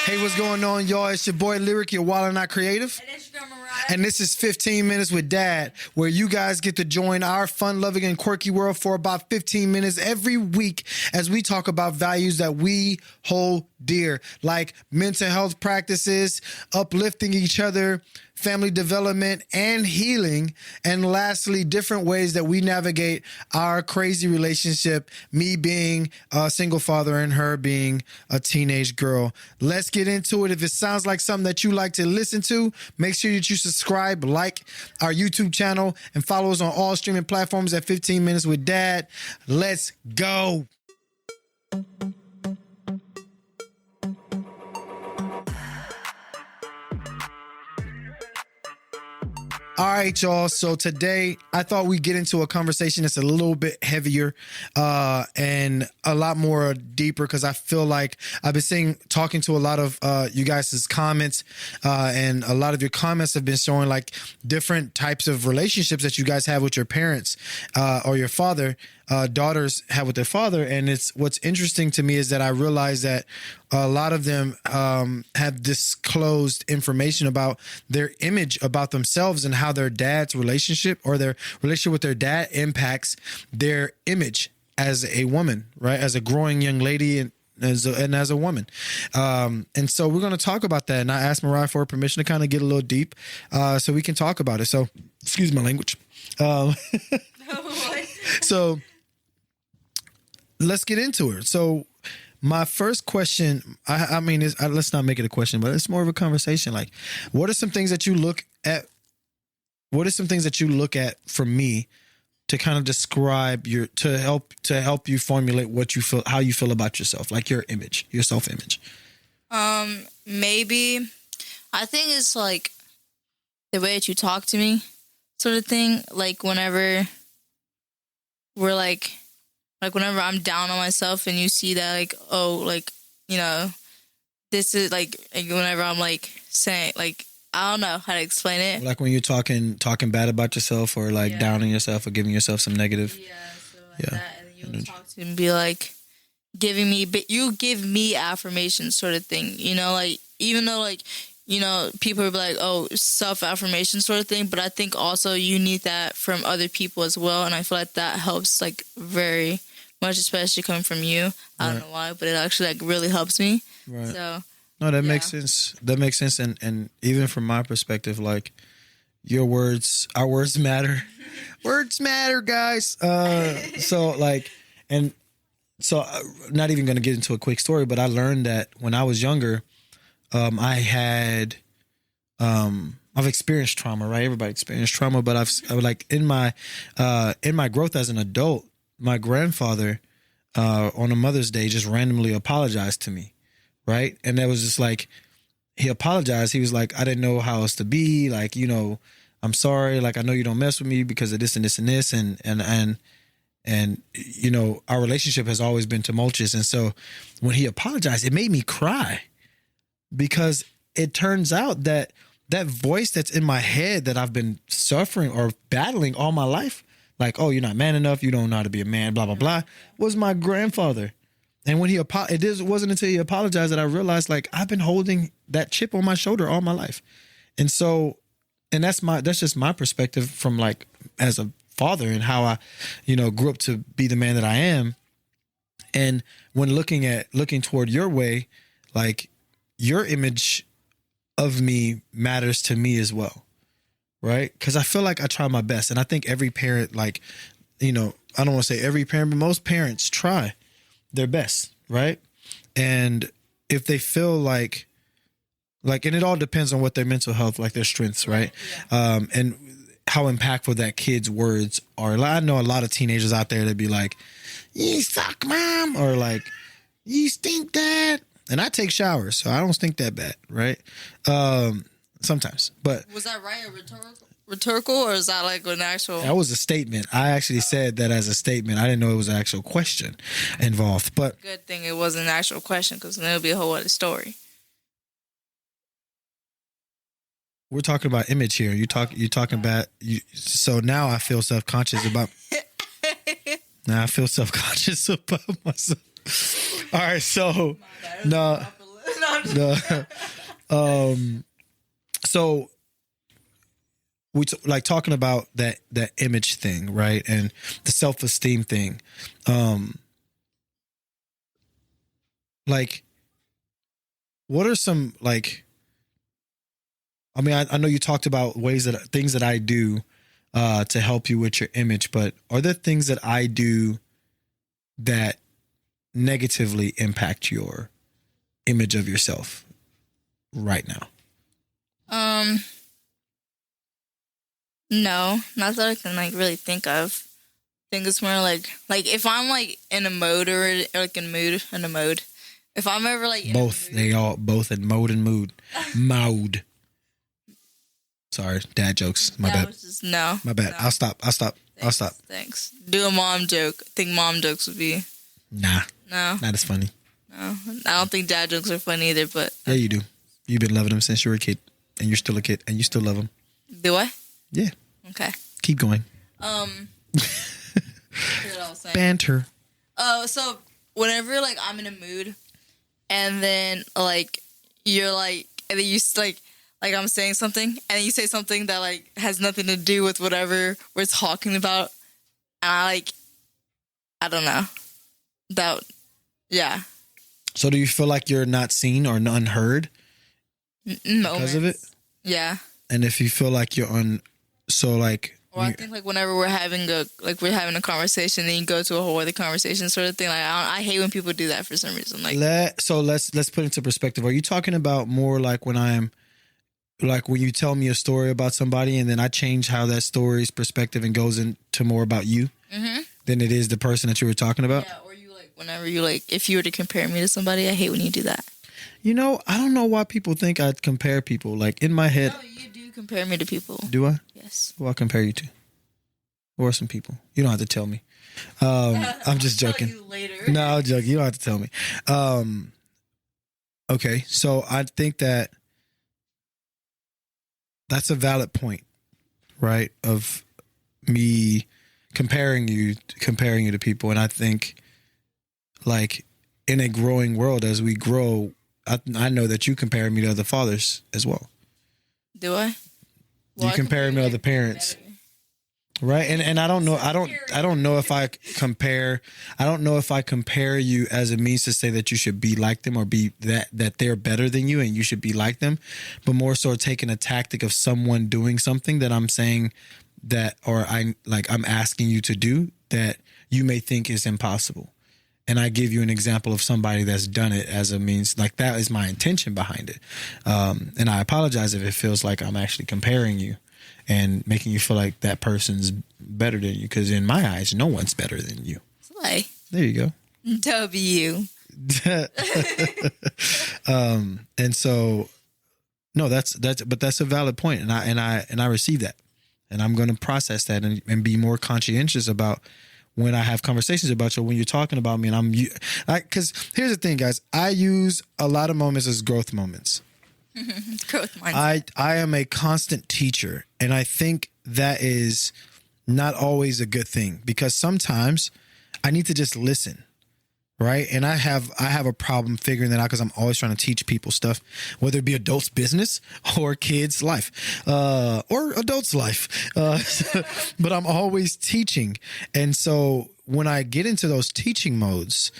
Hey, what's going on, y'all? It's your boy Lirec, your Wild and Not Creative. And it's your girl Mariah. And this is 15 Minutes with Dad, where you guys get to join our fun-loving and quirky world for about 15 minutes every week as we talk about values that we hold dear, like mental health practices, uplifting each other, family development, and healing. And lastly, different ways that we navigate our crazy relationship, me being a single father and her being a teenage girl. Let's get into it. If it sounds like something that you like to listen to, make sure that you subscribe, like our YouTube channel, and follow us on all streaming platforms at 15 Minutes with Dad. Let's go. All right, y'all. So today I thought we'd get into a conversation that's a little bit heavier and a lot more deeper, because I feel like I've been talking to a lot of you guys' comments and a lot of your comments have been showing like different types of relationships that you guys have with your parents or your father. Daughters have with their father. And it's what's interesting to me is that I realize that a lot of them have disclosed information about their image about themselves and how their dad's relationship or their relationship with their dad impacts their image as a woman, right? As a growing young lady and as a woman. And so we're going to talk about that. And I asked Mariah for permission to kind of get a little deep so we can talk about it. So excuse my language. So let's get into it. So my first question, I mean, let's not make it a question, but it's more of a conversation. Like, what are some things that you look at? What are some things that you look at from me to kind of describe to help you formulate what you feel, how you feel about yourself, like your image, your self-image? Maybe I think it's like the way that you talk to me, sort of thing. Like whenever we're like whenever I'm down on myself and you see that, like, oh, like, you know, this is like whenever I'm like saying, like, I don't know how to explain it. Like when you're talking bad about yourself or like down on yourself or giving yourself some negative. Yeah, so like that. And then you talk to me and be like, but you give me affirmation sort of thing, you know, like, even though like, you know, people will be like, oh, self-affirmation sort of thing. But I think also you need that from other people as well. And I feel like that helps like very much, especially coming from you. I don't know why, but it actually like really helps me. Right. So no, that makes sense. That makes sense. And even from my perspective, like our words matter. Words matter, guys. So like, and so not even going to get into a quick story, but I learned that when I was younger, I've experienced trauma, right? Everybody experienced trauma, but I've like in my growth as an adult, my grandfather, on a Mother's Day just randomly apologized to me. Right. And that was just like, he apologized. He was like, I didn't know how else to be, like, you know, I'm sorry. Like, I know you don't mess with me because of this and this and this. And, you know, our relationship has always been tumultuous. And so when he apologized, it made me cry. Because it turns out that voice that's in my head that I've been suffering or battling all my life, like, oh, you're not man enough, you don't know how to be a man, blah, blah, blah, was my grandfather. And when it wasn't until he apologized that I realized, like, I've been holding that chip on my shoulder all my life. And so, and that's just my perspective from like, as a father and how I, you know, grew up to be the man that I am. And when looking toward your way, like, your image of me matters to me as well, right? Because I feel like I try my best. And I think every parent, like, you know, I don't want to say every parent, but most parents try their best, right? And if they feel like, and it all depends on what their mental health, like their strengths, right? Yeah. And how impactful that kid's words are. Like, I know a lot of teenagers out there that be like, you suck, mom, or like, you stink, dad. And I take showers, so I don't stink that bad, right? Sometimes, but was that right? Rhetorical, or is that like an actual? That was a statement. I actually said that as a statement. I didn't know it was an actual question involved, but good thing it wasn't an actual question, because then it'll be a whole other story. We're talking about image here. You're talking about you. So now I feel self-conscious about. Now I feel self-conscious about myself. All right, so no. So we like talking about that image thing, right? And the self-esteem thing. Like, what are some, like, I mean, I know you talked about things that I do to help you with your image, but are there things that I do that negatively impact your image of yourself right now? No, not that I can like really think of. I think it's more like if I'm like in a mode or like in a mode. If I'm ever like in both, a mood, they all both in mode and mood. Mode. Sorry, dad jokes. My bad. No. My bad. No. I'll stop. Thanks. Do a mom joke. I think mom jokes would be. Nah. No. Not as funny. No. I don't think dad jokes are funny either, but. Yeah, you do. You've been loving them since you were a kid. And you're still a kid. And you still love them. Do I? Yeah. Okay. Keep going. What was I saying? Banter. Oh, so whenever like I'm in a mood, and then like you're like, and then you like I'm saying something, and then you say something that like has nothing to do with whatever we're talking about, and I don't know, yeah. So do you feel like you're not seen or unheard because of it? Yeah. And if you feel like you're Or I think like whenever we're having a conversation, then you go to a whole other conversation sort of thing. Like I hate when people do that for some reason. Like let's put it into perspective. Are you talking about more like when you tell me a story about somebody and then I change how that story's perspective and goes into more about you than it is the person that you were talking about? Yeah, or you like whenever you like if you were to compare me to somebody, I hate when you do that. You know, I don't know why people think I compare people. Like in my head. No, you do compare me to people. Do I? Yes. Who I compare you to? Who are some people? You don't have to tell me. I'm just joking. Tell you later. No, I'm joking. You don't have to tell me. Okay, so I think that's a valid point, right? Of me comparing you to people, and I think, like, in a growing world, as we grow, I know that you compare me to other fathers as well. Do I? Well, you compare me to other parents. Better. Right. And I don't know if I compare you as a means to say that you should be like them or be that they're better than you and you should be like them, but more so taking a tactic of someone doing something that I'm saying that, or I'm asking you to do that you may think is impossible. And I give you an example of somebody that's done it as a means, like that is my intention behind it. And I apologize if it feels like I'm actually comparing you and making you feel like that person's better than you. Because in my eyes, no one's better than you. Slay. There you go. W. And so, no, that's a valid point. And I receive that. And I'm going to process that and be more conscientious about when I have conversations about you, when you're talking about me, and because here's the thing, guys, I use a lot of moments as growth moments. Growth mindset. I am a constant teacher, and I think that is not always a good thing because sometimes I need to just listen, right? And I have a problem figuring that out because I'm always trying to teach people stuff, whether it be adults' business or kids' life, or adults' life. But I'm always teaching, and so when I get into those teaching modes,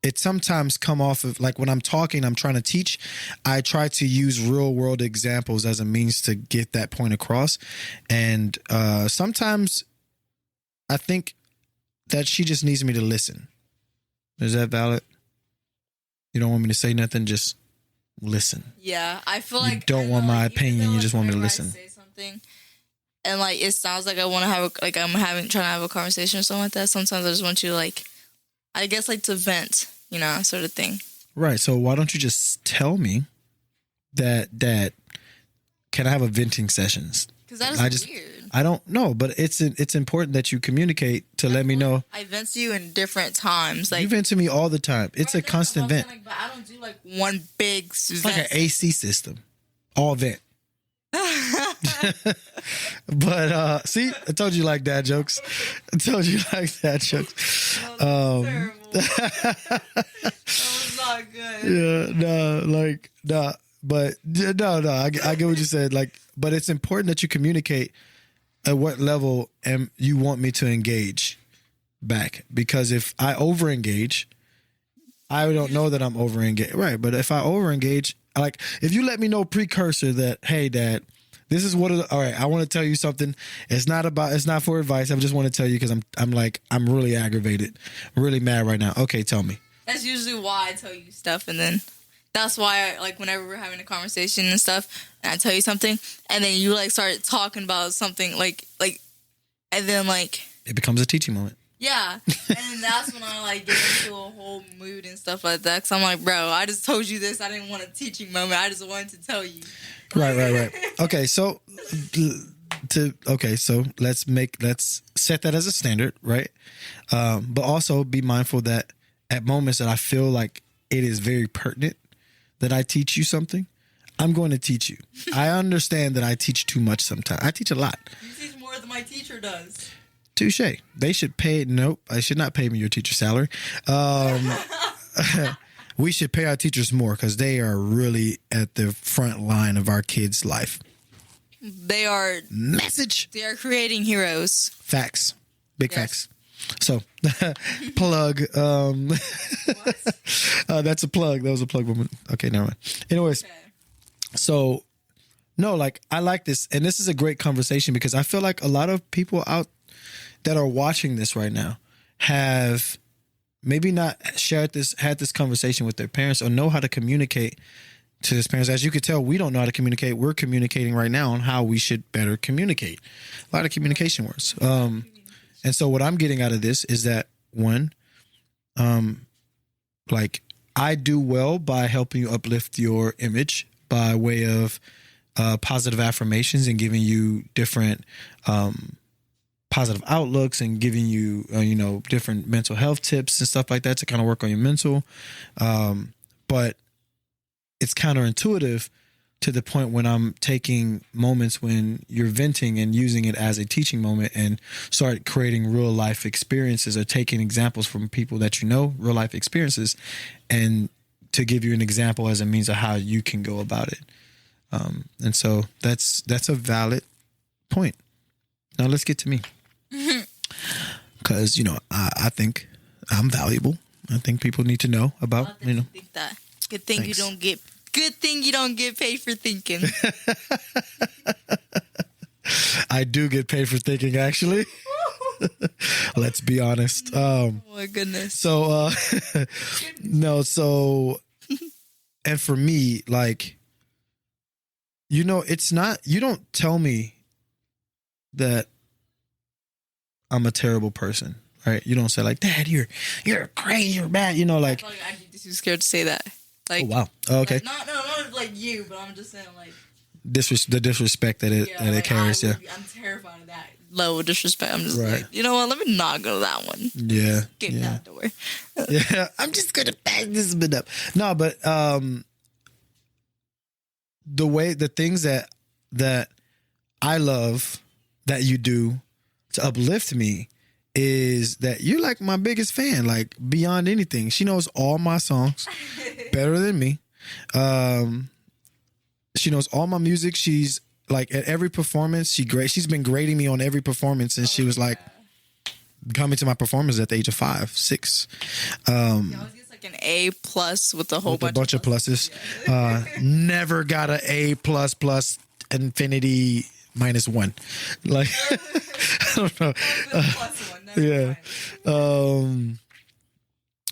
it sometimes come off of like when I'm talking, I'm trying to teach. I try to use real world examples as a means to get that point across, and sometimes I think that she just needs me to listen. Is that valid? You don't want me to say nothing, just listen. Yeah, I feel like you don't want my opinion. You just want me to listen. I say something, and like it sounds like I want to have trying to have a conversation or something like that. Sometimes I just want you to vent, sort of thing. Right. So why don't you just tell me that can I have a venting sessions? Because that is weird. I don't know, but it's important that you communicate to let me know. I vent to you in different times. Like you vent to me all the time. It's a constant vent. But I don't do one big vent. It's like an AC system. All vent. But see, I told you like dad jokes. Terrible. That was not good. Yeah, but no, I get what you said. Like, but it's important that you communicate at what level and you want me to engage back, because if I over engage, I don't know that I'm over engaged, right? But if I over engage, like if you let me know precursor that, hey, Dad, this is what. All right, I want to tell you something. It's not for advice. I just want to tell you because I'm really aggravated, really mad right now. Okay, tell me. That's usually why I tell you stuff, and then that's why I, like, whenever we're having a conversation and stuff, and I tell you something, and then you like start talking about something like, and then like it becomes a teaching moment. Yeah, and then that's when I like get into a whole mood and stuff like that. Cause I'm like, bro, I just told you this. I didn't want a teaching moment. I just wanted to tell you. Right. Okay, so let's set that as a standard, right? But also be mindful that at moments that I feel like it is very pertinent that I teach you something, I'm going to teach you. I understand that I teach too much sometimes. I teach a lot. You teach more than my teacher does. Touche. They should pay. Nope, I should not pay me your teacher salary. We should pay our teachers more because they are really at the front line of our kids' life. They are message. They are creating heroes. Facts. Big facts. So, plug. That's a plug. That was a plug moment. Okay, never mind. Anyways, so no, like I like this, and this is a great conversation because I feel like a lot of people out that are watching this right now have maybe not had this conversation with their parents or know how to communicate to his parents. As you could tell, we don't know how to communicate. We're communicating right now on how we should better communicate. A lot of communication words. And so what I'm getting out of this is that one, like I do well by helping you uplift your image by way of positive affirmations and giving you different positive outlooks and giving you, different mental health tips and stuff like that to kind of work on your mental. But it's counterintuitive to the point when I'm taking moments when you're venting and using it as a teaching moment and start creating real life experiences or taking examples from people that real life experiences, and to give you an example as a means of how you can go about it. And so that's a valid point. Now let's get to me. Because, I think I'm valuable. I think people need to know about, Think that. Good thing you don't get paid for thinking. I do get paid for thinking, actually. Let's be honest. Oh my goodness. So, and for me, like, it's not, you don't tell me that I'm a terrible person, right? You don't say like, Dad, you're crazy, you're bad, like. I'd be too scared to say that. Like, oh, wow. Oh, okay. Like, not like you, but I'm just saying like. The disrespect that it carries, I'm terrified of that level of disrespect. I'm just like, you know what? Let me not go to that one. Yeah. Get that door. Yeah. I'm just going to back this bit up. No, but the things that I love that you do to uplift me is that you're like my biggest fan, like beyond anything. She knows all my songs better than me. She knows all my music. She's like at every performance. She's been grading me on every performance, and she was like coming to my performance at the age of 5, 6. Always gets like an A+ with a whole bunch of pluses. Never got an A++ infinity -1. Like I don't know. Yeah.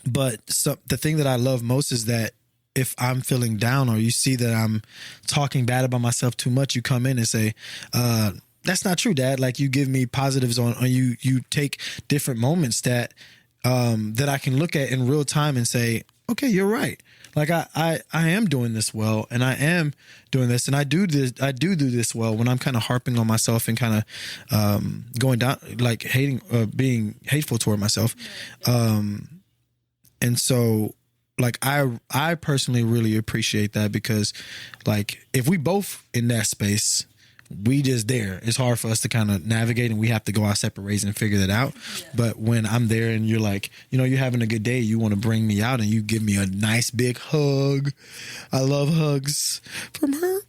But the thing that I love most is that if I'm feeling down or you see that I'm talking bad about myself too much, you come in and say, that's not true, Dad. Like you give me positives on you take different moments that I can look at in real time and say, okay, you're right. Like I am doing this well, and I am doing this, and I do this well when I'm kind of harping on myself and kind of going down, like hating, being hateful toward myself. And so like I personally really appreciate that, because like if we both in that space, we just there. It's hard for us to kind of navigate, and we have to go our separate ways and figure that out. Yeah. But when I'm there and you're like, you know, you're having a good day, you want to bring me out and you give me a nice big hug. I love hugs from her.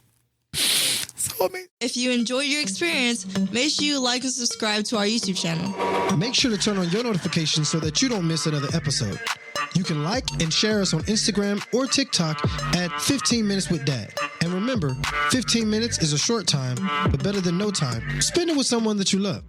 If you enjoyed your experience, make sure you like and subscribe to our YouTube channel. Make sure to turn on your notifications so that you don't miss another episode. You can like and share us on Instagram or TikTok at 15 Minutes with Dad. And remember, 15 minutes is a short time, but better than no time. Spend it with someone that you love.